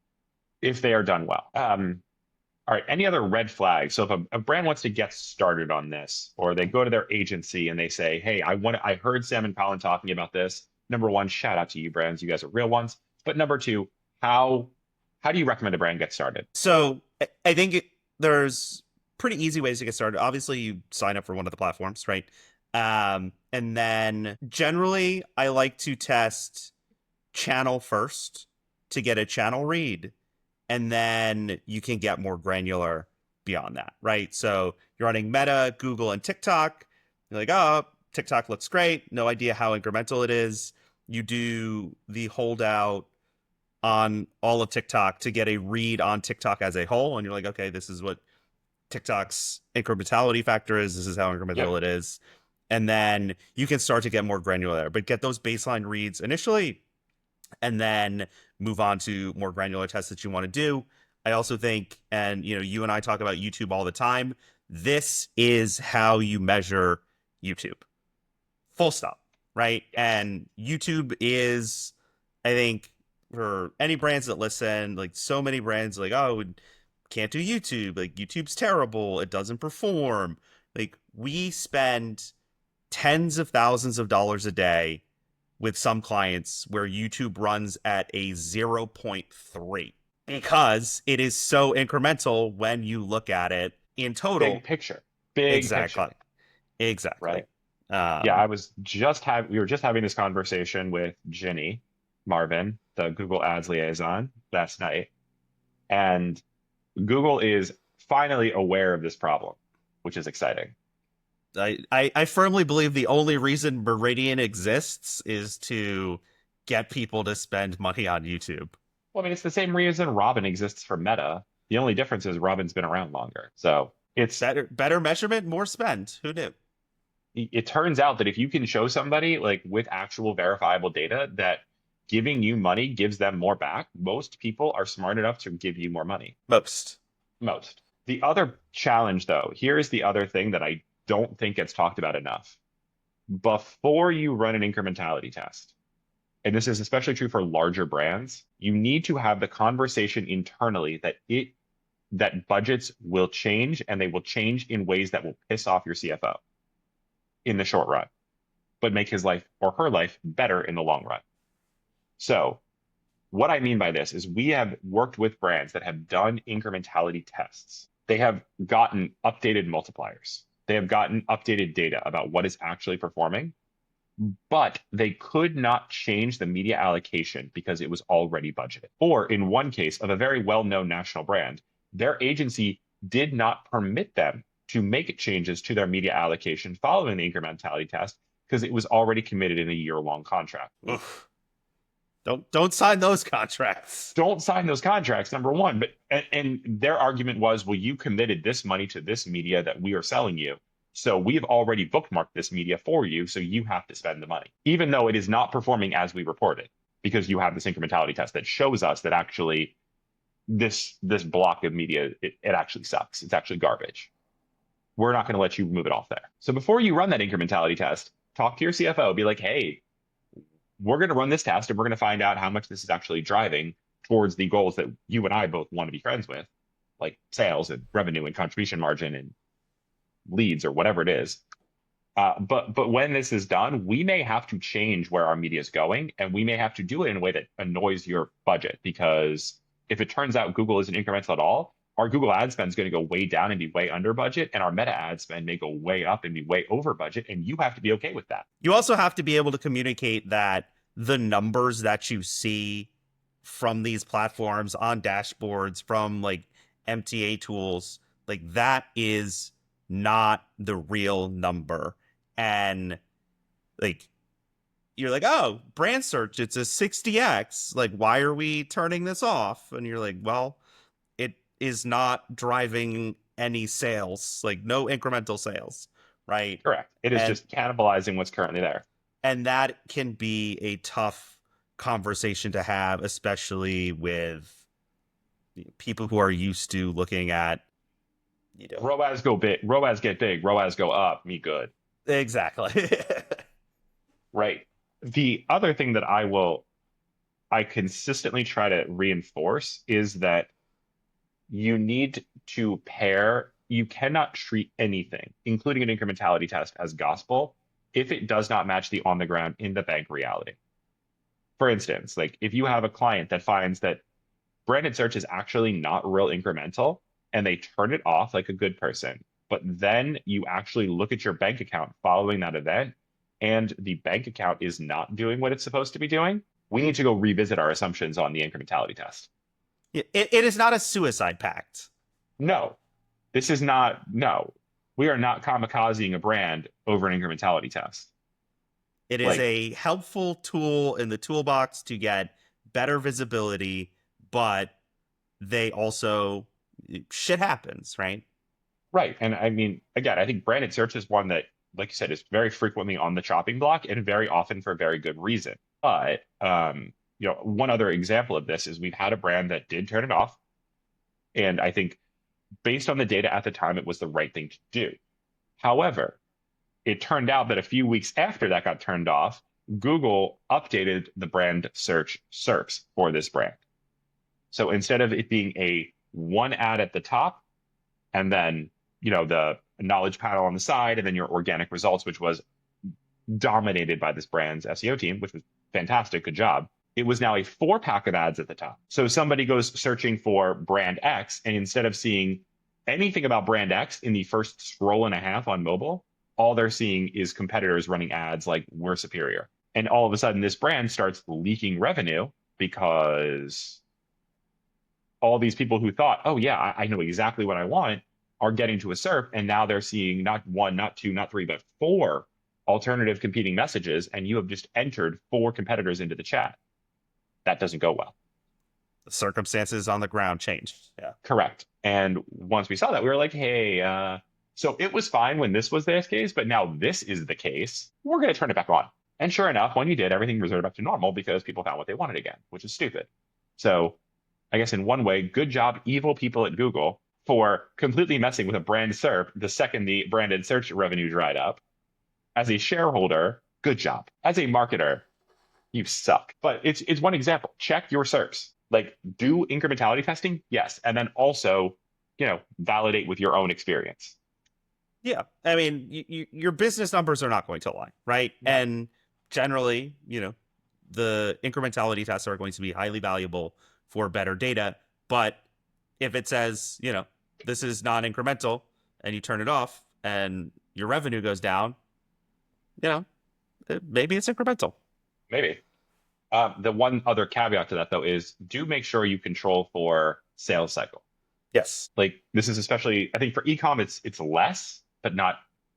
if they are done well. All right, any other red flags? So if a brand wants to get started on this, or they go to their agency and they say, hey, I heard Sam and Collin talking about this. Number one, shout out to you brands. You guys are real ones. But number two, how do you recommend a brand get started? So I think there's pretty easy ways to get started. Obviously, you sign up for one of the platforms, right? And then generally, I like to test channel first to get a channel read. And then you can get more granular beyond that, right? So you're running Meta, Google, and TikTok. You're like, oh, TikTok looks great. No idea how incremental it is. You do the holdout on all of TikTok to get a read on TikTok as a whole. And you're like, okay, this is what TikTok's incrementality factor is. This is how incremental it is. And then you can start to get more granular, but get those baseline reads initially and then move on to more granular tests that you want to do. I also think, and you and I talk about YouTube all the time, this is how you measure YouTube. Full stop, right? And YouTube is, I think, for any brands that listen, like so many brands like, oh, can't do YouTube. Like YouTube's terrible. It doesn't perform. Like we spend tens of thousands of dollars a day with some clients where YouTube runs at a 0.3 because it is so incremental when you look at it in total. Big picture. Exactly. Right. Yeah, we were just having this conversation with Ginny Marvin, the Google Ads liaison, last night. And Google is finally aware of this problem, which is exciting. I firmly believe the only reason Meridian exists is to get people to spend money on YouTube. Well, I mean, it's the same reason Robin exists for Meta. The only difference is Robin's been around longer. So it's better measurement, more spend. Who knew? It turns out that if you can show somebody like with actual verifiable data that giving you money gives them more back, most people are smart enough to give you more money. Most. The other challenge, though, here's the other thing that I don't think gets talked about enough. Before you run an incrementality test, and this is especially true for larger brands, you need to have the conversation internally that budgets will change, and they will change in ways that will piss off your CFO in the short run, but make his life or her life better in the long run. So what I mean by this is we have worked with brands that have done incrementality tests. They have gotten updated multipliers. They have gotten updated data about what is actually performing, but they could not change the media allocation because it was already budgeted. Or in one case of a very well-known national brand, their agency did not permit them to make changes to their media allocation following the incrementality test because it was already committed in a year-long contract. Oof. Don't sign those contracts. Don't sign those contracts, number one. But and their argument was, well, you committed this money to this media that we are selling you. So we've already bookmarked this media for you, so you have to spend the money, even though it is not performing as we reported, because you have this incrementality test that shows us that actually this block of media, it actually sucks. It's actually garbage. We're not going to let you move it off there. So before you run that incrementality test, talk to your CFO, be like, hey, we're going to run this test and we're going to find out how much this is actually driving towards the goals that you and I both want to be friends with, like sales and revenue and contribution margin and leads or whatever it is. But when this is done, we may have to change where our media is going, and we may have to do it in a way that annoys your budget, because if it turns out Google isn't incremental at all, our Google ad spend is going to go way down and be way under budget, and our meta ad spend may go way up and be way over budget, and you have to be okay with that. You also have to be able to communicate that the numbers that you see from these platforms on dashboards, from like MTA tools, like that is not the real number. And like you're like, oh, brand search, it's a 60x. Like, why are we turning this off? And you're like, well, it is not driving any sales, like no incremental sales, right? Correct. It is just cannibalizing what's currently there. And that can be a tough conversation to have, especially with people who are used to looking at, ROAS go big, ROAS get big, ROAS go up, me good. Exactly. Right. The other thing that I consistently try to reinforce is that you need to pair, you cannot treat anything, including an incrementality test, as gospel if it does not match the on the ground in the bank reality. For instance, like if you have a client that finds that branded search is actually not real incremental and they turn it off like a good person, but then you actually look at your bank account following that event and the bank account is not doing what it's supposed to be doing, we need to go revisit our assumptions on the incrementality test. It is not a suicide pact. No, this is not, no. We are not kamikazing a brand over an incrementality test. It is a helpful tool in the toolbox to get better visibility, but they also, shit happens, right? Right. And I mean, again, I think branded search is one that, like you said, is very frequently on the chopping block and very often for a very good reason. But, one other example of this is we've had a brand that did turn it off. And I think based on the data at the time, it was the right thing to do. However, it turned out that a few weeks after that got turned off, Google updated the brand search SERPs for this brand. So instead of it being a one ad at the top and then, the knowledge panel on the side and then your organic results, which was dominated by this brand's SEO team, which was fantastic, good job. It was now a 4-pack of ads at the top. So somebody goes searching for brand X, and instead of seeing anything about brand X in the first scroll and a half on mobile, all they're seeing is competitors running ads like we're superior. And all of a sudden, this brand starts leaking revenue because all these people who thought, oh, yeah, I know exactly what I want, are getting to a SERP. And now they're seeing not 1, not 2, not 3, but 4 alternative competing messages. And you have just entered 4 competitors into the chat. That doesn't go well. The circumstances on the ground changed. Yeah. Correct. And once we saw that, we were like, hey, so it was fine when this was the case, but now this is the case. We're going to turn it back on. And sure enough, when you did, everything reverted back to normal because people found what they wanted again, which is stupid. So I guess in one way, good job, evil people at Google, for completely messing with a brand SERP the second the branded search revenue dried up. As a shareholder, good job. As a marketer, you suck. But it's one example. Check your SERPs. Like, do incrementality testing? Yes. And then also, validate with your own experience. Yeah. I mean, your business numbers are not going to lie, right? Yeah. And generally, the incrementality tests are going to be highly valuable for better data. But if it says, this is non-incremental and you turn it off and your revenue goes down, maybe it's incremental. Maybe. The one other caveat to that, though, is do make sure you control for sales cycle. Yes. Like, this is especially, I think for e-com, it's less, but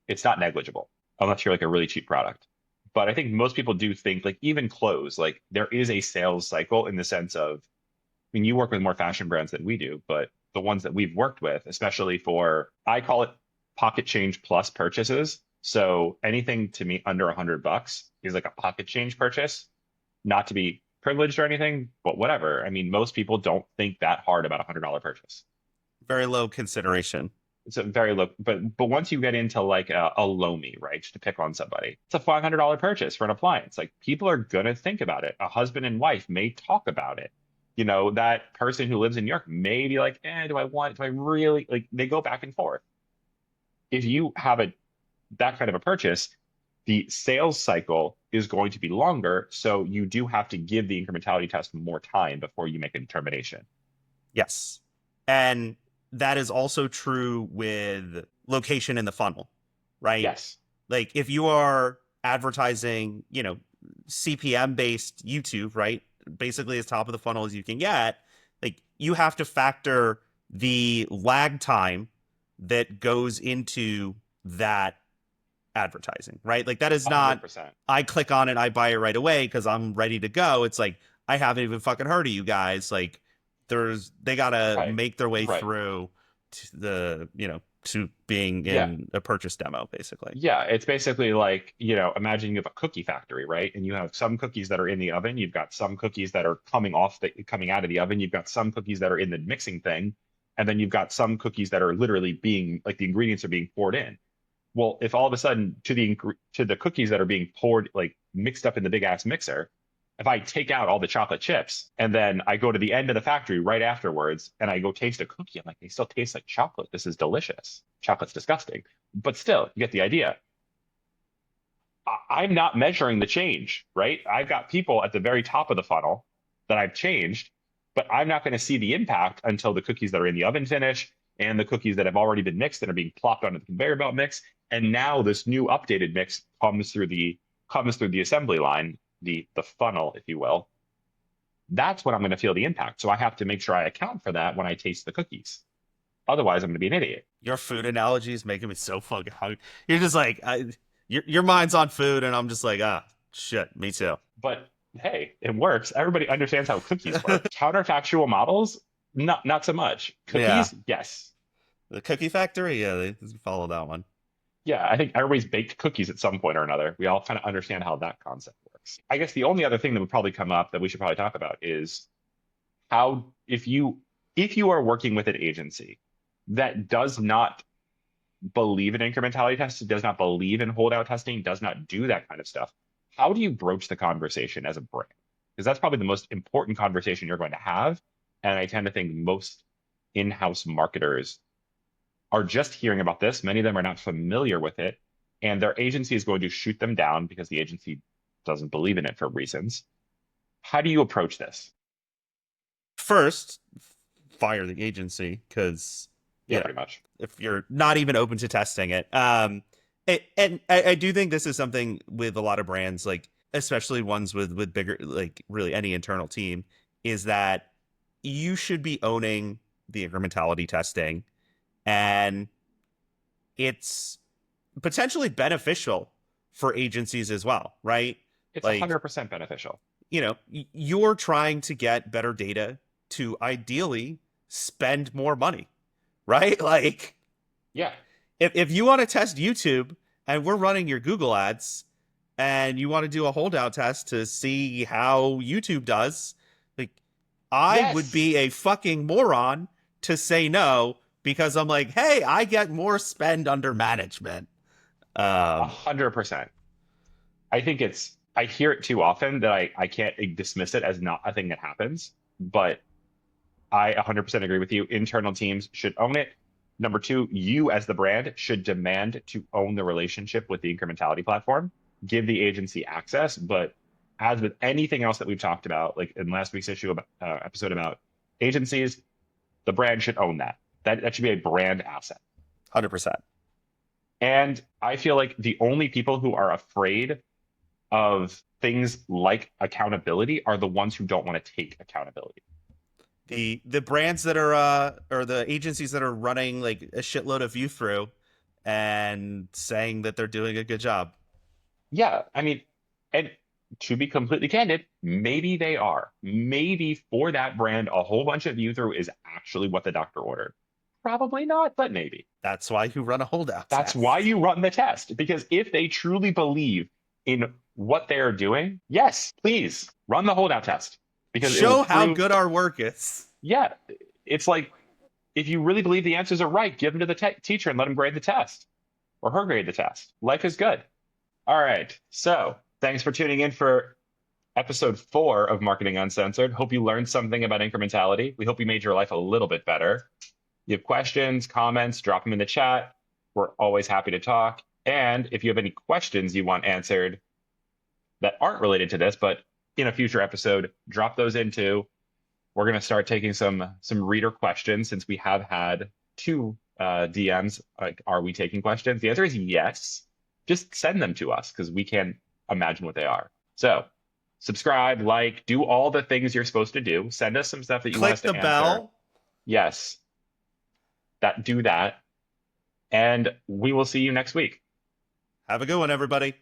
it's not negligible unless you're like a really cheap product. But I think most people do think, like, even clothes, like there is a sales cycle in the sense of, I mean, you work with more fashion brands than we do, but the ones that we've worked with, especially for, I call it pocket change plus purchases. So anything to me under $100 is like a pocket change purchase, not to be privileged or anything, but whatever. I mean, most people don't think that hard about $100 purchase. Very low consideration. It's a very low, but once you get into like a Lomi, right, just to pick on somebody, it's a $500 purchase for an appliance. Like people are gonna think about it. A husband and wife may talk about it. You know, that person who lives in New York may be like, do I really like they go back and forth. If you have a that kind of a purchase, the sales cycle is going to be longer. So you do have to give the incrementality test more time before you make a determination. Yes. And that is also true with location in the funnel, right? Yes. Like if you are advertising, CPM based YouTube, right? Basically as top of the funnel as you can get, like you have to factor the lag time that goes into that advertising, right? Like that is not 100%. I click on it, I buy it right away because I'm ready to go. It's like I haven't even fucking heard of you guys. Like they gotta Right. make their way Right. through to to being Yeah. in a purchase demo, basically. Yeah, it's basically like, imagine you have a cookie factory, right? And you have some cookies that are in the oven, you've got some cookies that are coming out of the oven, you've got some cookies that are in the mixing thing, and then you've got some cookies that are literally being like the ingredients are being poured in. Well, if all of a sudden to the cookies that are being poured like mixed up in the big ass mixer, if I take out all the chocolate chips and then I go to the end of the factory right afterwards and I go taste a cookie, I'm like, they still taste like chocolate. This is delicious. Chocolate's disgusting. But still, you get the idea. I'm not measuring the change, right? I've got people at the very top of the funnel that I've changed, but I'm not going to see the impact until the cookies that are in the oven finish and the cookies that have already been mixed and are being plopped onto the conveyor belt mix. And now this new updated mix comes through the assembly line, the funnel, if you will. That's when I'm going to feel the impact. So I have to make sure I account for that when I taste the cookies. Otherwise, I'm going to be an idiot. Your food analogy is making me so fucking hungry. You're just like your mind's on food, and I'm just like, shit, me too. But hey, it works. Everybody understands how cookies work. Counterfactual models, not so much. Yeah. Cookies, yes. The Cookie Factory, yeah, they follow that one. Yeah, I think everybody's baked cookies at some point or another. We all kind of understand how that concept works. I guess the only other thing that would probably come up that we should probably talk about is how if you are working with an agency that does not believe in incrementality testing, does not believe in holdout testing, does not do that kind of stuff, how do you broach the conversation as a brand? Because that's probably the most important conversation you're going to have. And I tend to think most in-house marketers are just hearing about this. Many of them are not familiar with it, and their agency is going to shoot them down because the agency doesn't believe in it for reasons. How do you approach this? First, fire the agency because Yeah, pretty much. if you're not even open to testing it. And I do think this is something with a lot of brands, like especially ones with bigger, like really any internal team, is that you should be owning the incrementality testing, and it's potentially beneficial for agencies as well, right? It's Like 100% beneficial. you're trying to get better data to ideally spend more money, right? Like Yeah. if you want to test YouTube and we're running your Google ads and you want to do a holdout test to see how YouTube does, like I would Yes. be a fucking moron to say no because I'm like, hey, I get more spend under management. 100%. I hear it too often that I can't dismiss it as not a thing that happens, but I 100% agree with you. Internal teams should own it. Number two, you as the brand should demand to own the relationship with the incrementality platform, give the agency access. But as with anything else that we've talked about, like in last week's episode about agencies, the brand should own that. That should be a brand asset. 100%. And I feel like the only people who are afraid of things like accountability are the ones who don't want to take accountability. The brands that are or the agencies that are running like a shitload of view through and saying that they're doing a good job. Yeah, I mean, and to be completely candid, maybe they are. Maybe for that brand, a whole bunch of view through is actually what the doctor ordered. Probably not, but maybe. That's why you run a holdout That's test. why you run the test, because if they truly believe in what they are doing, yes, please run the holdout test because it will Show how prove, good our work is. yeah, it's like if you really believe the answers are right, give them to the teacher and let him grade the test or her grade the test. Life is good. All right. So thanks for tuning in for episode 4 of Marketing Uncensored. Hope you learned something about incrementality. We hope we made your life a little bit better. You have questions, comments, drop them in the chat. We're always happy to talk. And if you have any questions you want answered that aren't related to this, but in a future episode, drop those in too. We're going to start taking some reader questions since we have had 2 DMs. Like, are we taking questions? The answer is yes. Just send them to us because we can't imagine what they are. So subscribe, like, do all the things you're supposed to do. Send us some stuff that you want Click us to the answer. bell. Yes. Do that. And we will see you next week. Have a good one, everybody.